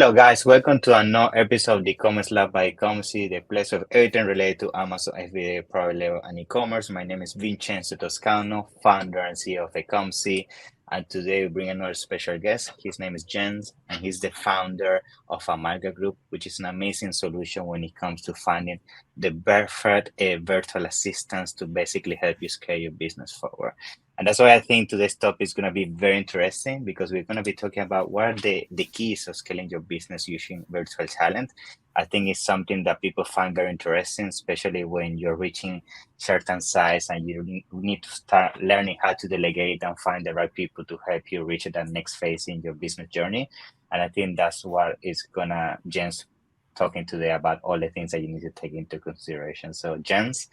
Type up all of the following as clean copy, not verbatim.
Hello, guys. Welcome to another episode of the e-commerce lab by Ecomcy, the place of everything related to Amazon FBA, private label, and e-commerce. My name is Vincenzo Toscano, founder and CEO of Ecomcy, and today we bring another special guest. His name is Jens, and he's the founder of Amalga Group, which is an amazing solution when it comes to finding the perfect virtual assistants to basically help you scale your business forward. And that's why I think today's topic is going to be very interesting because we're going to be talking about what are the keys of scaling your business using virtual talent. I think it's something that people find very interesting, especially when you're reaching certain size and you need to start learning how to delegate and find the right people to help you reach that next phase in your business journey. And I think that's what is going to Jens talking today about all the things that you need to take into consideration. So Jens,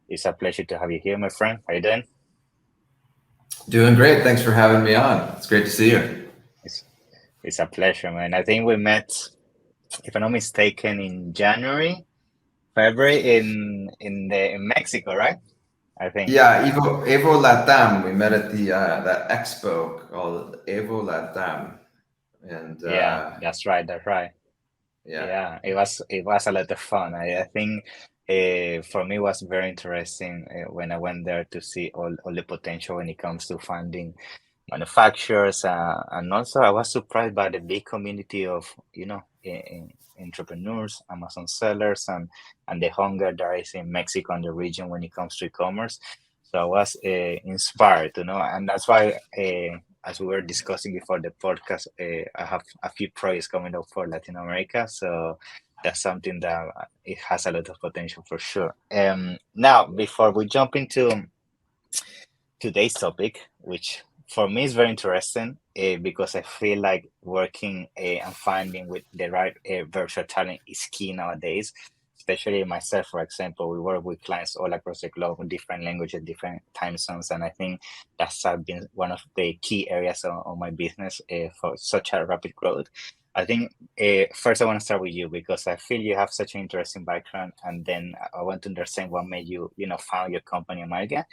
it's a pleasure to have you here, my friend. How you doing? Doing great. Thanks for having me on. It's great to see you. It's, it's a pleasure, man. I think we met, if I'm not mistaken, in January, February in Mexico, right? I think. Yeah, Evo Latam. We met at the that expo called Evo Latam, and Yeah, that's right. That's right. yeah, Yeah, it was a lot of fun. I think for me it was very interesting when I went there to see all the potential when it comes to funding manufacturers, and also I was surprised by the big community of entrepreneurs, Amazon sellers, and the hunger there is in Mexico and the region when it comes to e-commerce. So I was inspired, and that's why, as we were discussing before the podcast, I have a few projects coming up for Latin America. So that's something that it has a lot of potential for sure. Now, before we jump into today's topic, which for me is very interesting because I feel like working and finding with the right virtual talent is key nowadays. Especially myself, for example, we work with clients all across the globe with different languages, different time zones, and I think that's been one of the key areas of my business for such a rapid growth. I think first I want to start with you because I feel you have such an interesting background, and then I want to understand what made you, found your company, Amalga,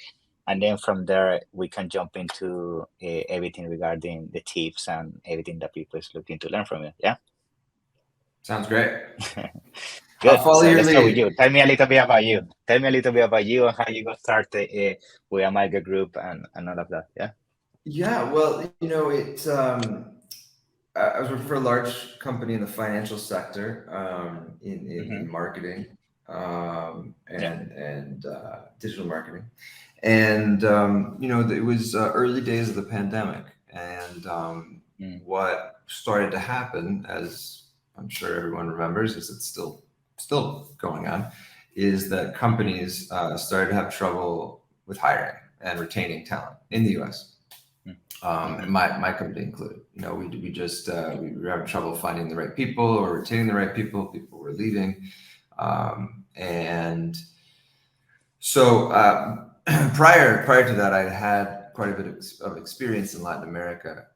and then from there we can jump into everything regarding the tips and everything that people is looking to learn from you. Yeah. sounds great. I'll Good. follow So your let's start with you. lead. Tell me a little bit about you. Tell me a little bit about you and how you got started with Amalga Group and all of that. Yeah. Yeah, well, I was working for a large company in the financial sector, Hmm. in marketing, Yeah. and digital marketing, and it was early days of the pandemic, and Mm. what started to happen, as I'm sure everyone remembers, is it's still going on, is that companies started to have trouble with hiring and retaining talent in the U.S. Mm-hmm. My company included. We were having trouble finding the right people or retaining the right people. People were leaving, and so prior to that, I had quite a bit of experience in Latin America.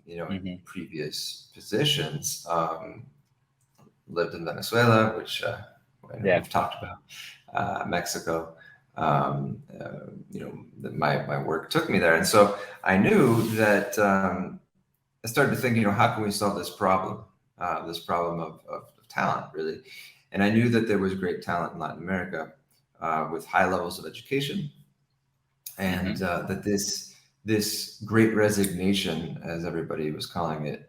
In Hmm. previous positions, lived in Venezuela, which I know Yeah. we've talked about, Mexico. My work took me there, and so I knew that I started to think, how can we solve this problem of talent, really? And I knew that there was great talent in Latin America with high levels of education, and Hmm. that this great resignation, as everybody was calling it,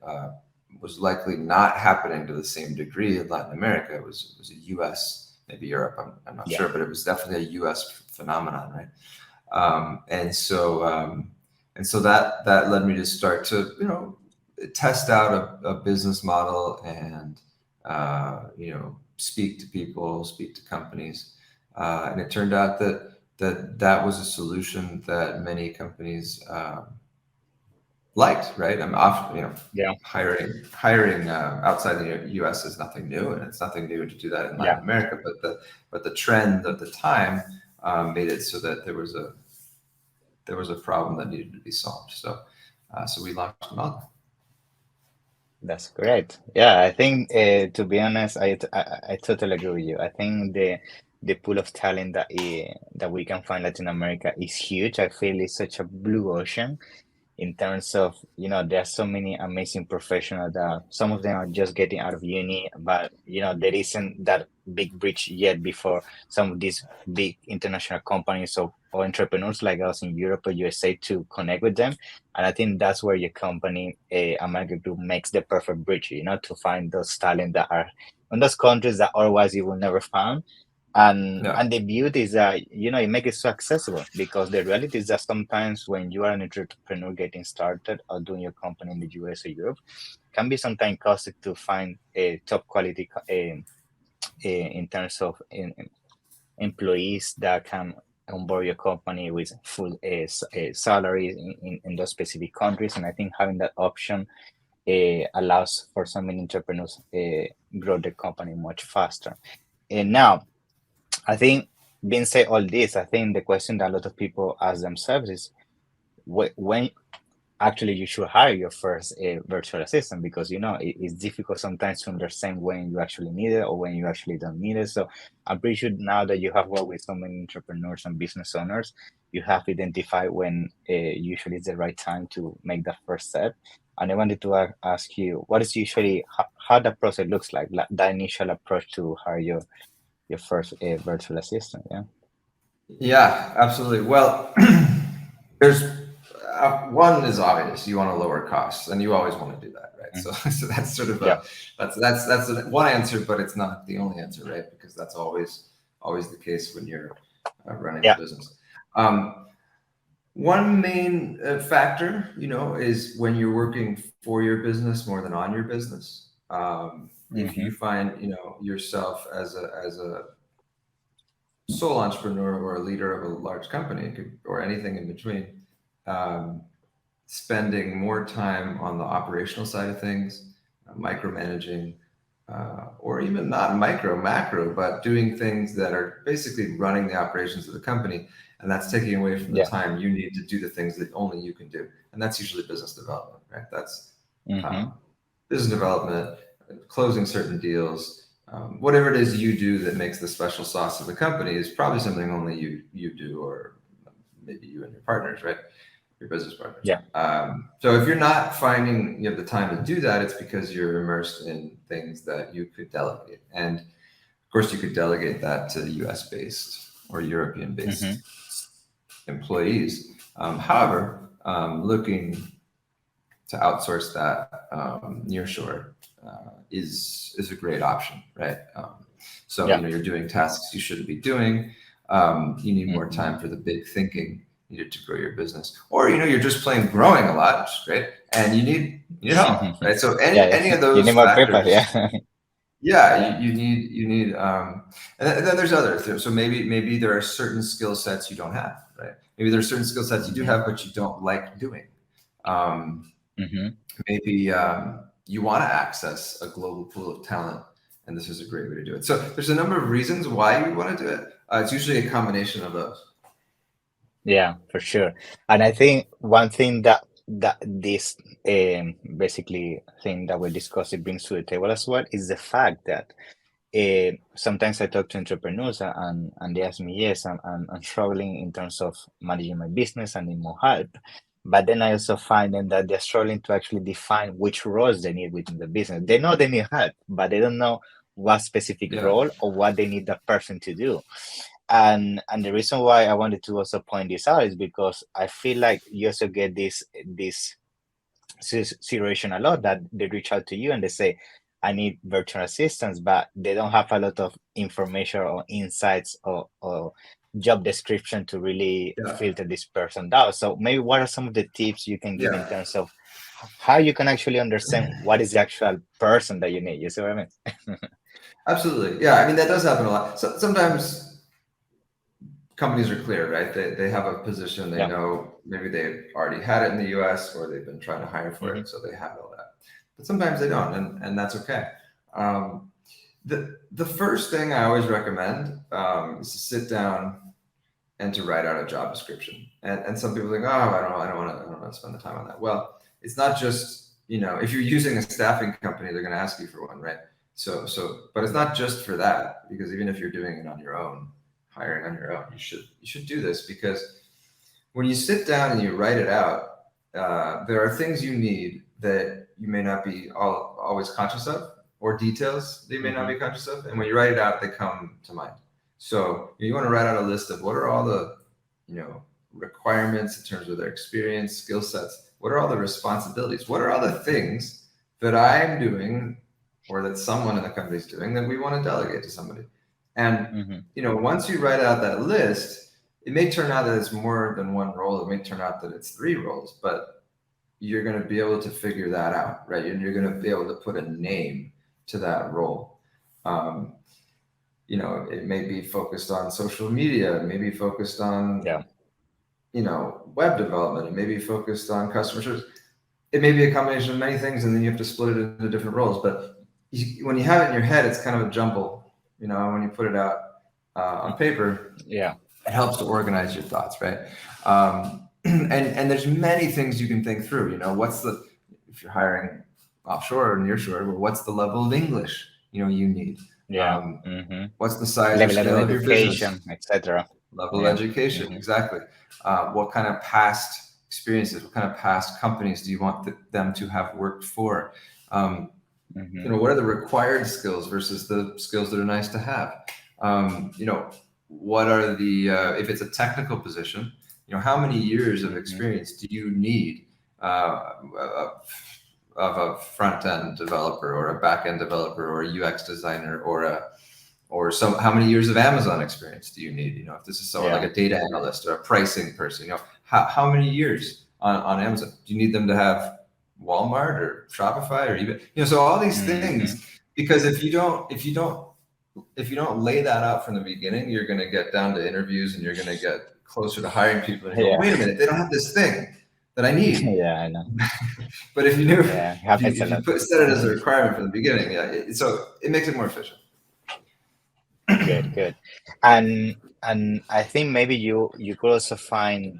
was likely not happening to the same degree in Latin America. It was a U.S., maybe Europe, I'm not Yeah. sure, but it was definitely a U.S. phenomenon, right? And so that led me to start to test out a business model and speak to people, speak to companies, and it turned out that was a solution that many companies liked. Right? I'm often Yeah. hiring outside the U.S. is nothing new, and it's nothing new to do that in Yeah. Latin America. But the trend of the time made it so that there was a problem that needed to be solved. So we launched Amalga. That's great. Yeah, I think to be honest, I totally agree with you. I think the pool of talent that we can find Latin America is huge. I feel it's such a blue ocean in terms of, there are so many amazing professionals that some of them are just getting out of uni, but there isn't that big bridge yet before some of these big international companies or entrepreneurs like us in Europe or USA to connect with them. And I think that's where your company, Amalga Group, makes the perfect bridge, to find those talent that are in those countries that otherwise you will never find. Yeah. And the beauty is that it makes it so accessible, because the reality is that sometimes when you are an entrepreneur getting started or doing your company in the US or Europe, can be sometimes costly to find a top quality in terms of employees that can onboard your company with full salaries in those specific countries. And I think having that option allows for so many entrepreneurs grow their company much faster. And now, I think, being said all this, I think the question that a lot of people ask themselves is when actually you should hire your first virtual assistant, because it's difficult sometimes to understand when you actually need it or when you actually don't need it. So I'm pretty sure now that you have worked with so many entrepreneurs and business owners, you have identified when usually is the right time to make that first step. And I wanted to ask you, what is usually how that process looks like that initial approach to hire your first virtual assistant? Yeah. Yeah, absolutely. Well, there's one is obvious. You want to lower costs, and you always want to do that, right? So, Mhm. so that's sort of Yeah. a that's one answer, but it's not the only answer, right? Because that's always the case when you're running a Yeah. business. Um, One main factor, is when you're working for your business more than on your business. If Mm-hmm. you find, yourself as a sole entrepreneur or a leader of a large company, or anything in between, um, spending more time on the operational side of things, micromanaging, or even not macro, but doing things that are basically running the operations of the company. And that's taking away from the Yeah. time you need to do the things that only you can do. And that's usually business development, right? That's Mm-hmm. um, business development, closing certain deals, whatever it is you do that makes the special sauce of the company is probably something only you do, or maybe you and your partners, right? Your business partners. Yeah. So if you're not finding you have the time to do that, it's because you're immersed in things that you could delegate. And of course, you could delegate that to the US based or European Mm-hmm. based employees. However, looking to outsource that near shore is a great option, right? So Yeah. you're doing tasks you shouldn't be doing. You need more Mm-hmm. time for the big thinking needed to grow your business, or you're just plain growing a lot, which is great, and you need help, right? So Yeah, any of you need those more people. factors, Yeah. yeah, Yeah. you need and then there's other things. So maybe there are certain skill sets you don't have, right? Maybe there are certain skill sets you do Mm-hmm. have but you don't like doing. um, Mm-hmm. Maybe you want to access a global pool of talent, and this is a great way to do it. So there's a number of reasons why you want to do it. It's usually a combination of those. Yeah, for sure. And I think one thing that this basically thing that we're discussing brings to the table as well is the fact that sometimes I talk to entrepreneurs and they ask me, yes, I'm struggling in terms of managing my business and need more help. But then I also find them that they're struggling to actually define which roles they need within the business. They know they need help, but they don't know what specific Yeah, role or what they need that person to do. And the reason why I wanted to also point this out is because I feel like you also get this situation a lot that they reach out to you and they say, I need virtual assistants, but they don't have a lot of information or insights or job description to really yeah, filter this person down. So maybe what are some of the tips you can give in yeah. terms of how you can actually understand what is the actual person that you need? You see what I mean? Absolutely. Yeah, I mean that does happen a lot. So sometimes companies are clear, right? They have a position, they Yeah. know maybe they've already had it in the US or they've been trying to hire for Hmm. it, so they have all that. But sometimes they don't, and that's okay. Um, the first thing I always recommend is to sit down and to write out a job description. And some people think, oh, I don't want to spend the time on that. Well, it's not just, if you're using a staffing company, they're going to ask you for one, right? But it's not just for that, because even if you're doing it on your own, hiring on your own, you should do this, because when you sit down and you write it out, there are things you need that you may not be always conscious of, or details that you may not Mm-hmm. be conscious of. And when you write it out, they come to mind. So you want to write out a list of what are all the, requirements in terms of their experience, skill sets. What are all the responsibilities? What are all the things that I'm doing or that someone in the company is doing that we want to delegate to somebody? And, Mm-hmm. Once you write out that list, it may turn out that it's more than one role. It may turn out that it's 3 roles, but you're going to be able to figure that out, right? And you're going to be able to put a name to that role. It may be focused on social media, it may be focused on, Yeah. web development, it may be focused on customer service. It may be a combination of many things, and then you have to split it into different roles. But when you have it in your head, it's kind of a jumble, when you put it out on paper, Yeah. it helps to organize your thoughts, right? And there's many things you can think through. If you're hiring offshore or nearshore, well, what's the level of English you need? Yeah. Mm-hmm. What's the size or Level of scale of your business? education, etc. Level of Yeah. education, Mm-hmm. exactly. What kind of past experiences, what kind of past companies do you want them to have worked for? Mm-hmm. What are the required skills versus the skills that are nice to have? What are the if it's a technical position, how many years of Mm-hmm. experience do you need of a front end developer or a back end developer or a UX designer or how many years of Amazon experience do you need? If this is someone Yeah. like a data analyst or a pricing person, how many years on Amazon do you need them to have Walmart or Shopify or even, so all these Mm-hmm. things, because if you don't lay that out from the beginning, you're going to get down to interviews and you're going to get closer to hiring people and you go, Yeah. wait a minute, they don't have this thing that I need. Yeah, I know. But if you knew, Yeah, it if you, happens a if you lot. set it as a requirement from the beginning, so it makes it more efficient. Good, good. And I think maybe you could also find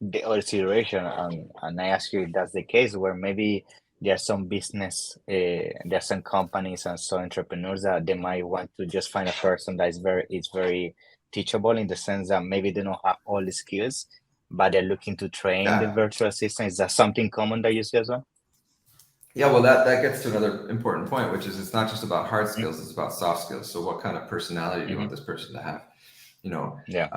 the other situation, and I ask you if that's the case, where maybe there are some there are some companies and some entrepreneurs that they might want to just find a person that is very teachable, in the sense that maybe they don't have all the skills, but they're looking to train the Yeah. virtual assistant. Is that something common that you see as well? Yeah, well, that gets to another important point, which is it's not just about hard skills; it's about soft skills. So, what kind of personality do you Mm-hmm. want this person to have? Yeah.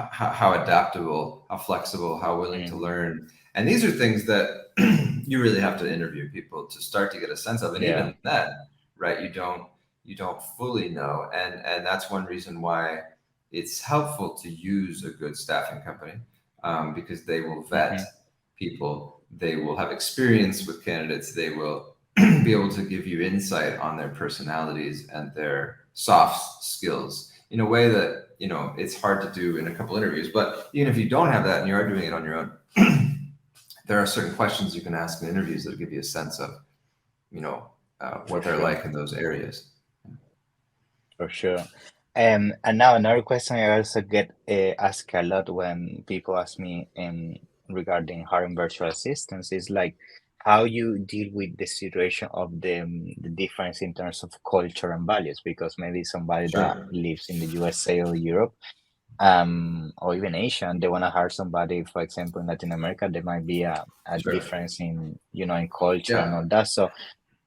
How adaptable, how flexible, how willing to Mm-hmm. learn, and these are things that you really have to interview people to start to get a sense of. And Yeah. even then, right? You don't fully know, and that's one reason why it's helpful to use a good staffing company, because they will vet Mm-hmm. people. They will have experience with candidates. They will be able to give you insight on their personalities and their soft skills in a way that it's hard to do in a couple interviews. But even if you don't have that and you are doing it on your own, there are certain questions you can ask in interviews that give you a sense of For what they're sure. like in those areas. For sure. And now another question I also get asked a lot when people ask me regarding hiring virtual assistants is like how you deal with the situation of the difference in terms of culture and values, because maybe somebody that Sure. lives in the USA or Europe, or even Asia, and they want to hire somebody, for example, in Latin America, there might be a Sure. difference in culture and Yeah. all that. So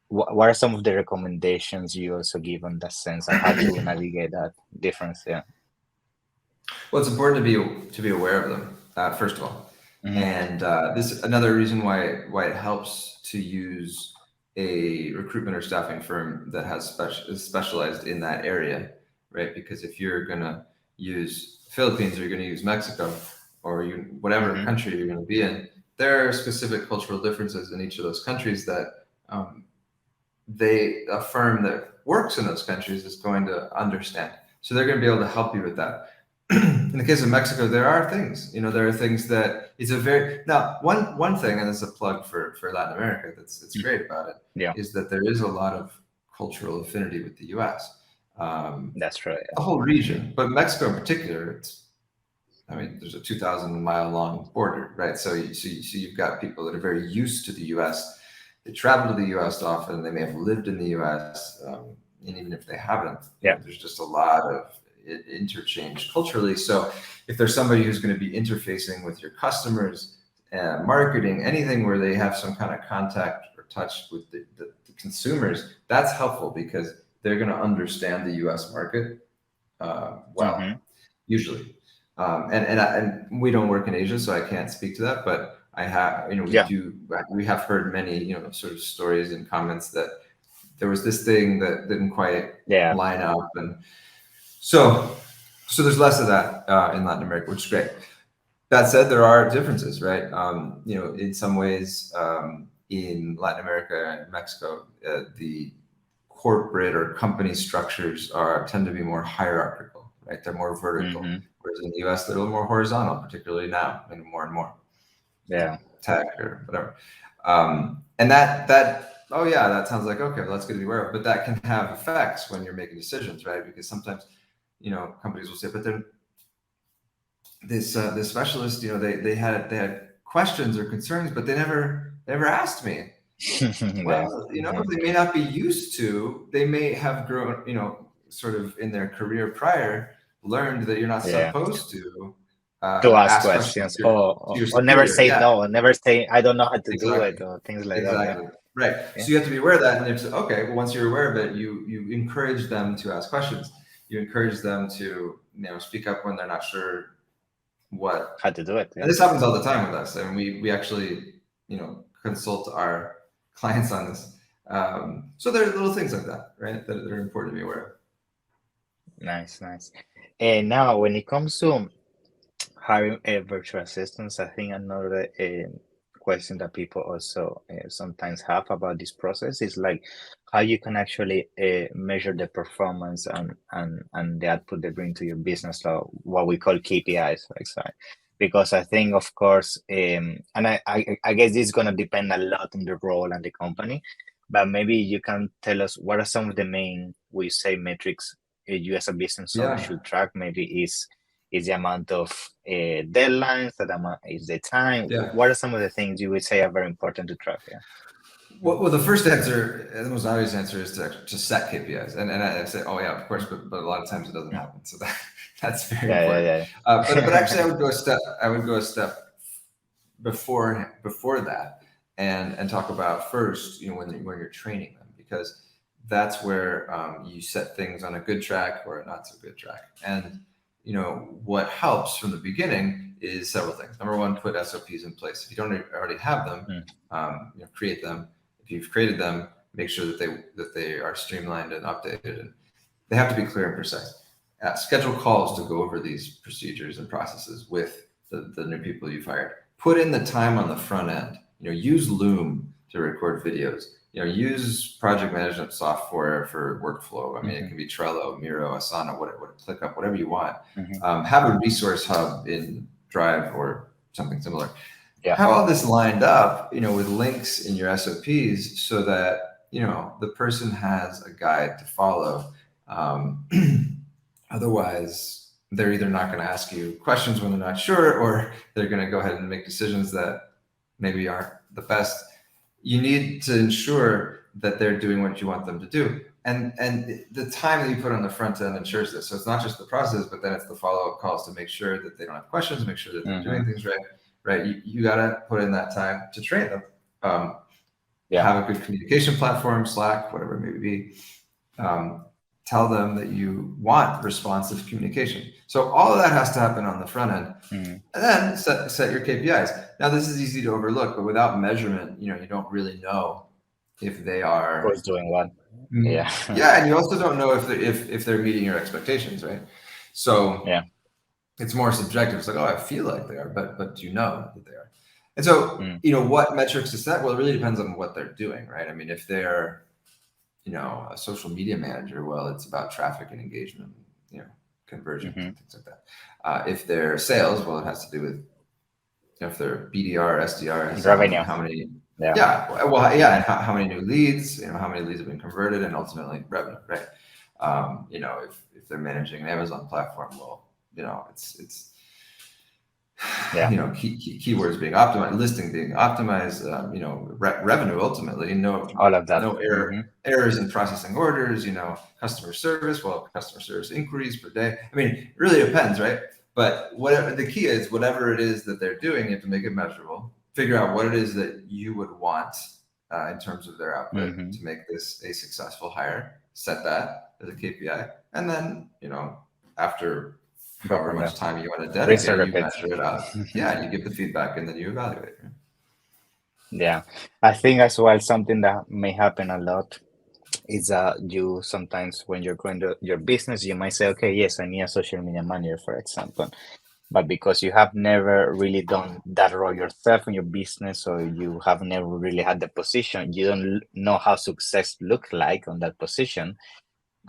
what are some of the recommendations you also give on that sense, and how to navigate that difference? Yeah. Well, it's important to be aware of them, first of all, Hmm. and this is another reason why it helps to use a recruitment or staffing firm that is specialized in that area, right? Because if you're gonna use Philippines or you're gonna use Mexico or whatever Hmm. country you're gonna be in, there are specific cultural differences in each of those countries that um, a firm that works in those countries is going to understand. So they're going to be able to help you with that. In the case of Mexico, there are things, there are things that it's a very, now one thing, and this is a plug for Latin America, that's great about it, Yeah, is that there is a lot of cultural affinity with the US. that's right. The whole region, but Mexico in particular, there's a 2,000-mile long border, right? So you've got people that are very used to the US. They travel to the US often. They may have lived in the US, and even if they haven't, Yeah. there's just a lot of interchange culturally. So if there's somebody who's going to be interfacing with your customers, marketing, anything where they have some kind of contact or touch with the consumers, that's helpful because they're going to understand the U.S. market well, usually. And we don't work in Asia, so I can't speak to that. But I have, Yeah. we have heard many, sort of stories and comments that there was this thing that didn't quite Yeah. line up, and so there's less of that in Latin America, which is great. That said, there are differences, right? In some ways, in Latin America and Mexico, the corporate or company structures tend to be more hierarchical, right? They're more vertical, whereas in the U.S. they're a little more horizontal, particularly now, and more. Yeah. Tech or whatever, and that sounds like okay, well, that's good to be aware of, but that can have effects when you're making decisions, right? Because sometimes, companies will say, but then this specialist, they had questions or concerns, but they never asked me. Well, they may not be used to. They may have grown, sort of in their career prior, learned that you're not supposed to ask questions or never say no, or never say I don't know how to do it, or things like that. Exactly. Right. Yeah. So you have to be aware of that, and it's okay. Well, once you're aware of it, you encourage them to ask questions. You encourage them to speak up when they're not sure how to do it. Yeah. And this happens all the time with us. I mean, we actually consult our clients on this. So there are little things like that, right, that are important to be aware of. Nice. And now, when it comes to hiring virtual assistants, I think another question that people also sometimes have about this process is like how you can actually measure the performance and the output they bring to your business, so what we call KPIs, like so. Because I think, of course, and I guess this is going to depend a lot on the role and the company, but maybe you can tell us what are some of the main, we say, metrics you as a business owner should track. Maybe is the amount of deadlines, that amount is the time. What are some of the things you would say are very important to track? Yeah. Well, the first answer, the most obvious answer, is to set KPIs, and I say, oh yeah, of course, but a lot of times it doesn't happen. So that's very important. Yeah. But actually, I would go a step before that, and talk about first, when you're training them, because that's where you set things on a good track or a not so good track. And what helps from the beginning is several things. Number one, put SOPs in place. If you don't already have them, create them. If you've created them, make sure that they are streamlined and updated, and they have to be clear and precise. Schedule calls to go over these procedures and processes with the new people you've hired. Put in the time on the front end. Use Loom to record videos. Use project management software for workflow. I mean, it can be Trello, Miro, Asana, ClickUp, whatever you want. Have a resource hub in Drive or something similar. Have all this lined up, with links in your SOPs, so that the person has a guide to follow. Otherwise, they're either not going to ask you questions when they're not sure, or they're going to go ahead and make decisions that maybe aren't the best. You need to ensure that they're doing what you want them to do. And the time that you put on the front end ensures this. So it's not just the process, but then it's the follow-up calls to make sure that they don't have questions, make sure that they're doing things right. You got to put in that time to train them. Have a good communication platform, Slack, whatever it may be. Tell them that you want responsive communication. So all of that has to happen on the front end. And then set your KPIs. Now, this is easy to overlook, but without measurement, you don't really know if they are who's doing what. And you also don't know if they're meeting your expectations, right? So it's more subjective. It's like, oh, I feel like they are, but do you know that they are? And so, what metrics to set? Well, it really depends on what they're doing, right? I mean, if they're a social media manager, well, it's about traffic and engagement, conversion, things like that. If they're sales, well, it has to do with if they're BDR, SDR, revenue, how many, and how many new leads, how many leads have been converted, and ultimately revenue, right? If they're managing an Amazon platform, well, it's keywords being optimized, listing being optimized, revenue ultimately, all of that, no errors in processing orders, customer service, customer service inquiries per day. I mean, it really depends, right? But whatever the key is, whatever it is that they're doing, you have to make it measurable. figure out what it is that you would want in terms of their output Mm-hmm. to make this a successful hire. Set that as a KPI, and then after Go however from much there. time you want to Rinse and dedicate, you repeat. measure it out. Yeah, you give the feedback, and then you evaluate. Right? Yeah, I think as well something that may happen a lot is that you sometimes when you're growing your business, you might say, okay, yes, I need a social media manager, for example. But because you have never really done that role yourself in your business, or you have never really had the position, you don't know how success look like on that position.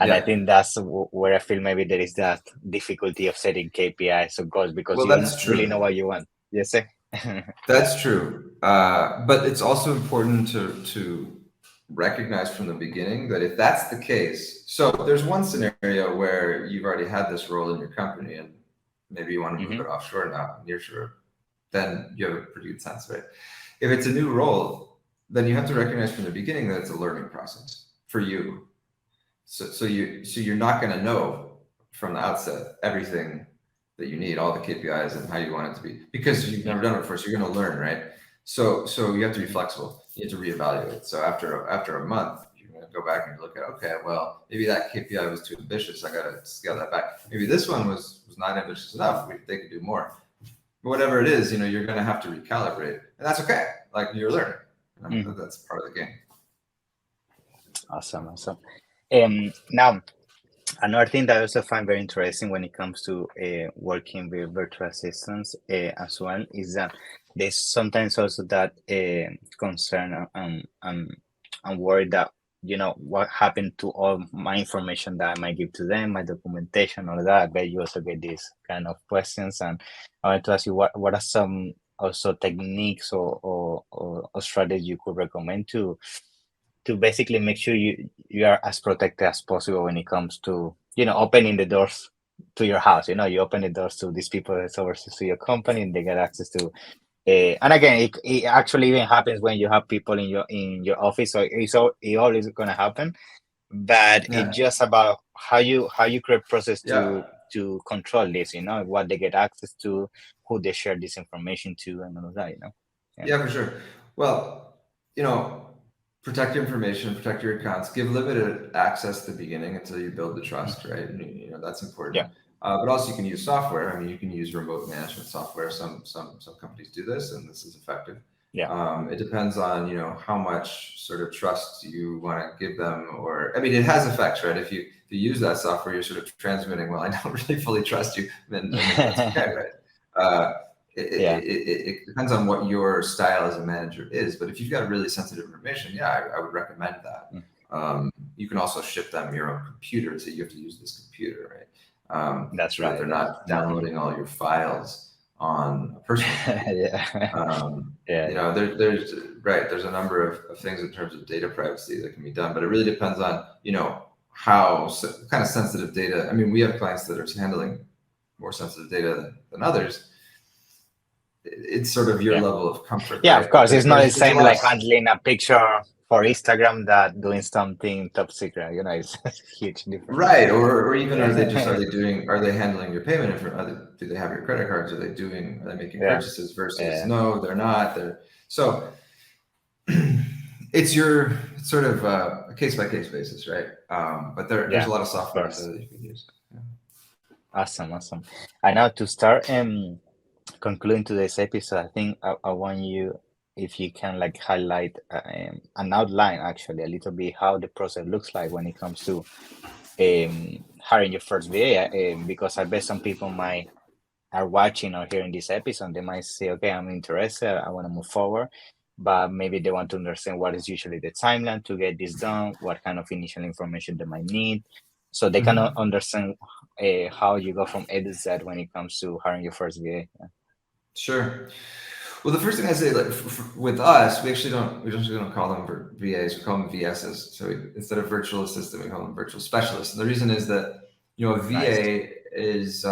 And I Yeah. think that's where I feel maybe there is that difficulty of setting KPIs or goals because Well, you don't that's really know true. what you want. Yes, sir. That's true. But it's also important to recognize from the beginning that if that's the case, so there's one scenario where you've already had this role in your company and maybe you want to move Hmm. it offshore now, nearshore, then you have a pretty good sense, right? If it's a new role, then you have to recognize from the beginning that it's a learning process for you. So you're not going to know from the outset everything that you need, all the KPIs and how you want it to be, because you've never done it before. So you're going to learn, right? So you have to be flexible. You have to reevaluate. So after a month, you're going to go back and look at, okay, well, maybe that KPI was too ambitious. I got to scale that back. Maybe this one was not ambitious enough. They could do more. But whatever it is, you're going to have to recalibrate, and that's okay. Like, you're learning. Hmm. That's part of the game. Awesome, awesome. Now, another thing that I also find very interesting when it comes to working with virtual assistants as well is that there's sometimes also that concern and worry that what happened to all my information that I might give to them, my documentation, all that. I bet you also get these kind of questions, and I want to ask you what are some also techniques or strategies you could recommend to basically make sure you are as protected as possible when it comes to opening the doors to your house. You open the doors to these people that's overseas to your company, and they get access to and again, it actually even happens when you have people in your office, so it always going to happen, but it's Yeah. just about how you create process Yeah. to control this, what they get access to, who they share this information to, and all of that. Yeah. Yeah, for sure. Well, you know, protect your information, protect your accounts, give limited access at the beginning until you build the trust, Mhm. right? And, that's important. Yeah. But also, you can use software. I mean, you can use remote management software. Some companies do this, and this is effective. Yeah. It depends on how much sort of trust you want to give them, or I mean, it has effects, right? If you use that software, you're sort of transmitting, well, I don't really fully trust you, then maybe that's okay, right? Uh, it, it, Yeah. it depends on what your style as a manager is, but if you've got really sensitive information, yeah, I would recommend that. Mm. You can also ship them your own computer, so you have to use this computer, right? That's So that right. they're Yeah. not Mhm. downloading all your files on a personal computer. Yeah. Yeah. Yeah. There's a number of things in terms of data privacy that can be done, but it really depends on how kind of sensitive data. I mean, we have clients that are handling more sensitive data than others. It's sort of your Yeah. level of comfort, Yeah, of right? course. But It's not the there's a same lot of like handling a picture for Instagram that doing something top secret. It's a huge difference. right, or even are Yeah. they handling your payment do they have your credit cards? Are they making Yeah. purchases versus Yeah. no, they're not. So it's sort of a case by case basis, right? But there's a Yeah. lot of Of software out course. there that you can use. Yeah. Awesome. Awesome. And now to start concluding today's episode, I think I want you, if you can, like highlight an outline, actually, a little bit how the process looks like when it comes to hiring your first VA, because I bet some people might are watching or hearing this episode, they might say, okay, I'm interested, I want to move forward, but maybe they want to understand what is usually the timeline to get this done, what kind of initial information they might need, so they can Mhm. understand how you go from A to Z when it comes to hiring your first VA. Sure. Well, the first thing I say, like with us, we don't call them VAs, we call them VSs. So instead of virtual assistant, we call them virtual specialists. And the reason is that a Nice. VA is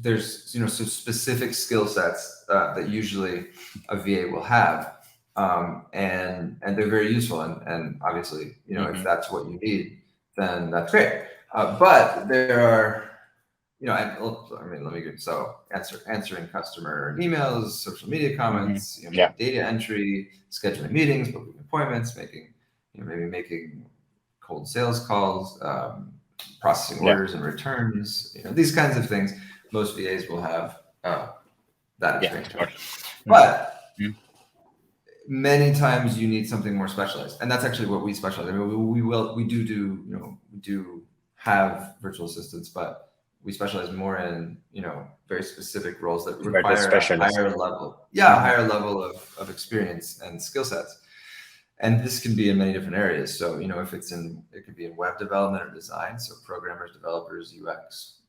there's some specific skill sets that usually a VA will have, and they're very useful. And obviously, if Mm-hmm. that's what you need, then that's great. But there are let me get answering customer emails, social media comments, Yeah. data entry, scheduling meetings, booking appointments, maybe making cold sales calls, processing Yeah. orders and returns, these kinds of things. Most VAs will have that Yeah. experience, Of right? course. But Mm. many times you need something more specialized, and that's actually what we specialize. I mean, we do have virtual assistants, but we specialize more in very specific roles that We're the require a specialists. higher level, a higher level of experience and skill sets. And this can be in many different areas. So if it could be in web development or design, so programmers, developers, UX,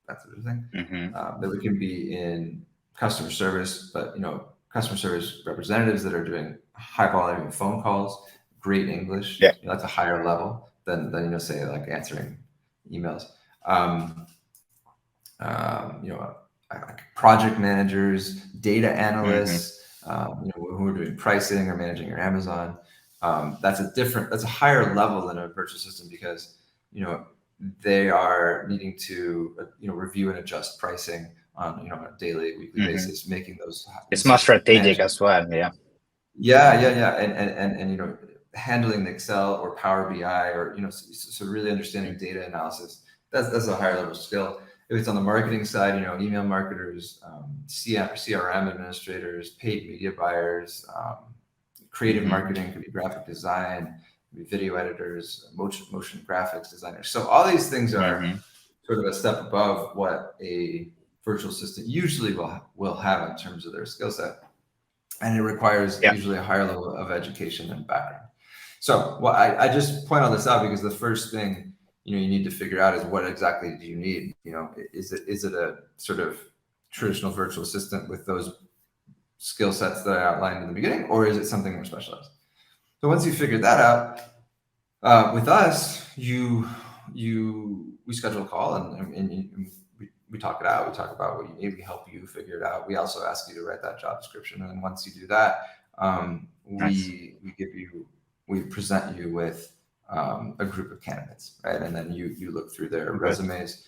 that sort of thing. That we can be in customer service, but customer service representatives that are doing high volume phone calls, great English. Yeah. That's a higher level than say like answering emails. Project managers, data analysts, who are doing pricing or managing your Amazon. That's a higher level than a virtual assistant because they are needing to review and adjust pricing on a daily, weekly basis, making those It's more strategic managing. as well. Yeah. Yeah, and handling the Excel or Power BI or so really understanding data analysis. That's a higher level skill. If it's on the marketing side, email marketers, CRM administrators, paid media buyers, creative marketing, could be graphic design, could be video editors, motion graphics designers. So all these things are sort of a step above what a virtual assistant usually will have in terms of their skill set. And it requires usually a higher level of education and background. So I just point all this out because the first thing you need to figure out is what exactly do you need? Is it a sort of traditional virtual assistant with those skill sets that I outlined in the beginning, or is it something more specialized? So once you figure that out, with us, we schedule a call and we talk it out. We talk about what you need. We help you figure it out. We also ask you to write that job description, and then once you do that, we present you with a group of candidates, right? And then you look through their resumes.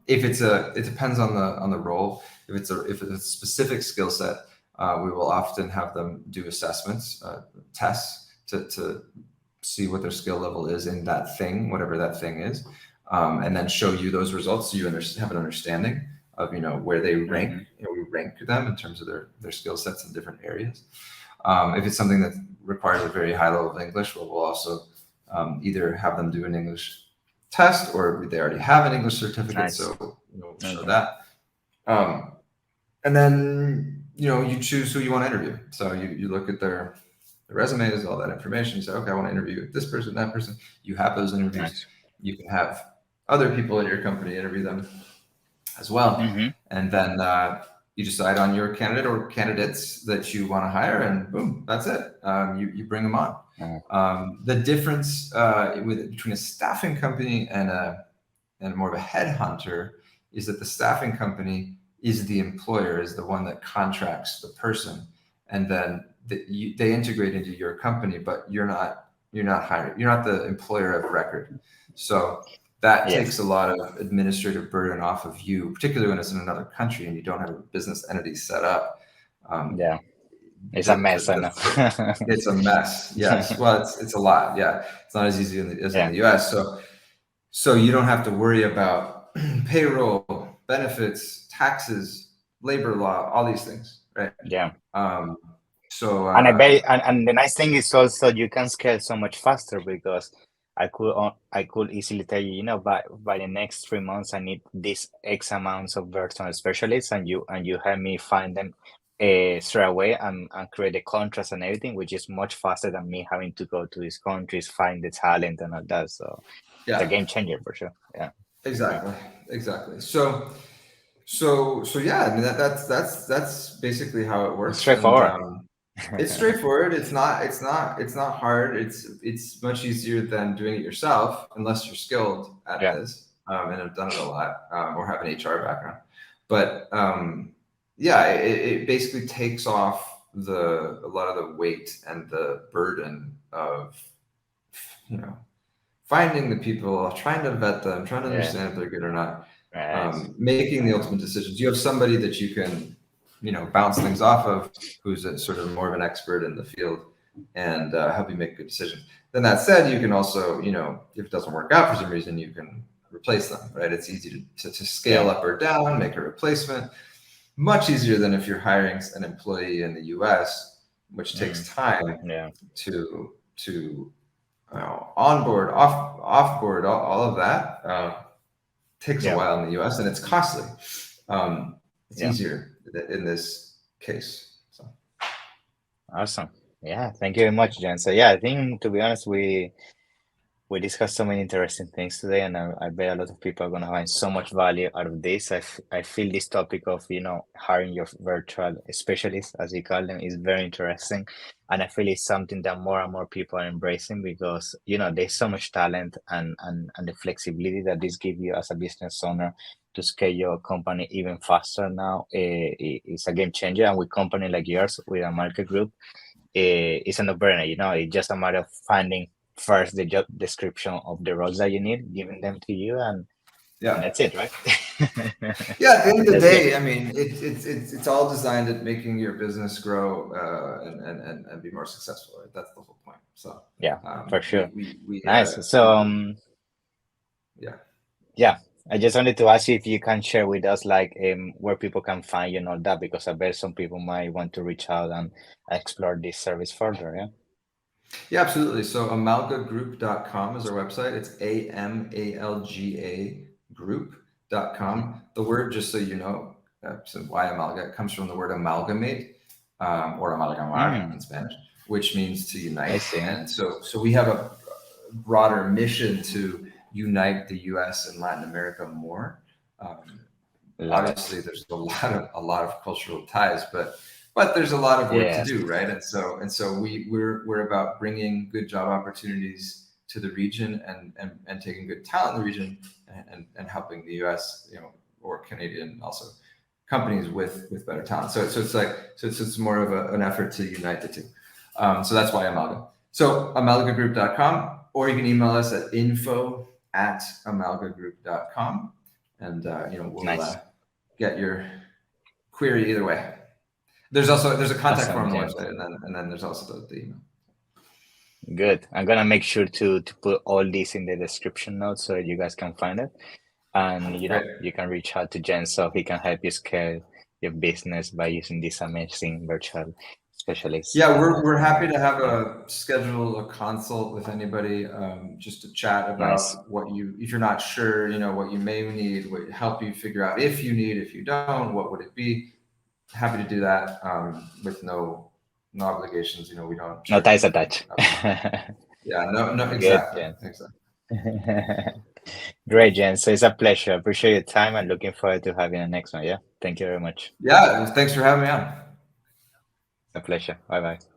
If it depends on the role. If it's a specific skill set, we will often have them do assessments, tests to see what their skill level is in that thing, whatever that thing is, and then show you those results so you have an understanding of where they rank. We rank them in terms of their skill sets in different areas. If it's something that requires a very high level of English, we'll also either have them do an English test, or they already have an English certificate, so we'll show that. And then you choose who you want to interview. So you look at their resumes, all that information. You say, okay, I want to interview this person, that person. You have those interviews. You can have other people in your company interview them as well. And then you decide on your candidate or candidates that you want to hire, and boom, that's it. You bring them on. The difference between a staffing company and more of a headhunter is that the staffing company is the employer, is the one that contracts the person, and then they integrate into your company, but you're not hired. You're not the employer of record. So that takes a lot of administrative burden off of you, particularly when it's in another country and you don't have a business entity set up. It's a mess. I know. It's a mess. Yes. Well, it's a lot. Yeah. It's not as easy as in the US. So you don't have to worry about payroll, benefits, taxes, labor law, all these things, right? Yeah. So and I bet, and the nice thing is also you can scale so much faster because I could easily tell you, by the next 3 months I need this X amounts of virtual specialists, and you help me find them straight away and create the contracts and everything, which is much faster than me having to go to these countries, find the talent and all that. So it's a game changer for sure. Yeah. Exactly. So yeah, I mean that's basically how it works. It's straightforward. It's straightforward. It's not hard. It's much easier than doing it yourself, unless you're skilled at this and have done it a lot, or have an HR background. But it basically takes off a lot of the weight and the burden of finding the people, trying to vet them, trying to understand if they're good or not. Right. making the I ultimate know. decisions. You have somebody that you can, bounce things off of, who's a sort of more of an expert in the field, and help you make good decisions. Then that said, you can also, if it doesn't work out for some reason, you can replace them, right? It's easy to scale Yeah. up or down, make a replacement. Much easier than if you're hiring an employee in the US, which Mm, takes time yeah. to onboard, offboard, all of that takes a Yeah. while in the US, and it's costly. It's Yeah. easier in this case. So Awesome. Yeah. Thank you very much, Jen. So yeah, I think to be honest, we discussed so many interesting things today, and I bet a lot of people are going to find so much value out of this. I feel this topic of, hiring your virtual specialists, as you call them, is very interesting. And I feel it's something that more and more people are embracing because, there's so much talent and the flexibility that this gives you as a business owner to scale your company even faster now. It's a game changer. And with company like yours, with a market group, it's a no-brainer. It's just a matter of finding first the job description of the roles that you need, giving them to you, and yeah, that's it, right? yeah. At the end of the That's good. day, I mean, it's all designed at making your business grow and be more successful. Right? That's the whole point. So Yeah, for sure. we Nice. So, yeah. yeah, I just wanted to ask you if you can share with us, like, where people can find you and all that, because I bet some people might want to reach out and explore this service further. Yeah. Yeah, absolutely. So amalgagroup.com is our website. It's AMALGA Hmm. group.com. The word, just so you know, so why amalga, it comes from the word amalgamate, or amalgamar in Mm, Spanish, which means to I unite. see. And so we have a broader mission to unite the US and Latin America more. Um, Love it. Obviously there's a lot of cultural ties, but there's a lot of work to Yes. do, right? And so we're about bringing good job opportunities to the region, and taking good talent in the region, and helping the US, or Canadian also, companies with better talent. So it's more of an effort to unite the two. So that's why Amalga. So amalgagroup.com, or you can email us at info@amalgagroup.com, and we'll Nice. get your query either way. There's a contact Awesome, form on the James. website, and then there's also the email. Good. I'm gonna make sure to put all this in the description notes so you guys can find it. And Great. you can reach out to Jen so he can help you scale your business by using this amazing virtual specialist. Yeah, we're happy to have Yeah, schedule a consult with anybody, just to chat nice. about if you're not sure, what you may need, what help you figure out if you need, if you don't, what would it be. Happy to do that, with no obligations. We don't No charge ties anything attached. upfront. Yeah, no, Good, exactly, Jen. exactly. Great, Jen. So it's a pleasure. Appreciate your time and looking forward to having the next one. Yeah. Thank you very much. Yeah, thanks for having me on. It's a pleasure. Bye bye.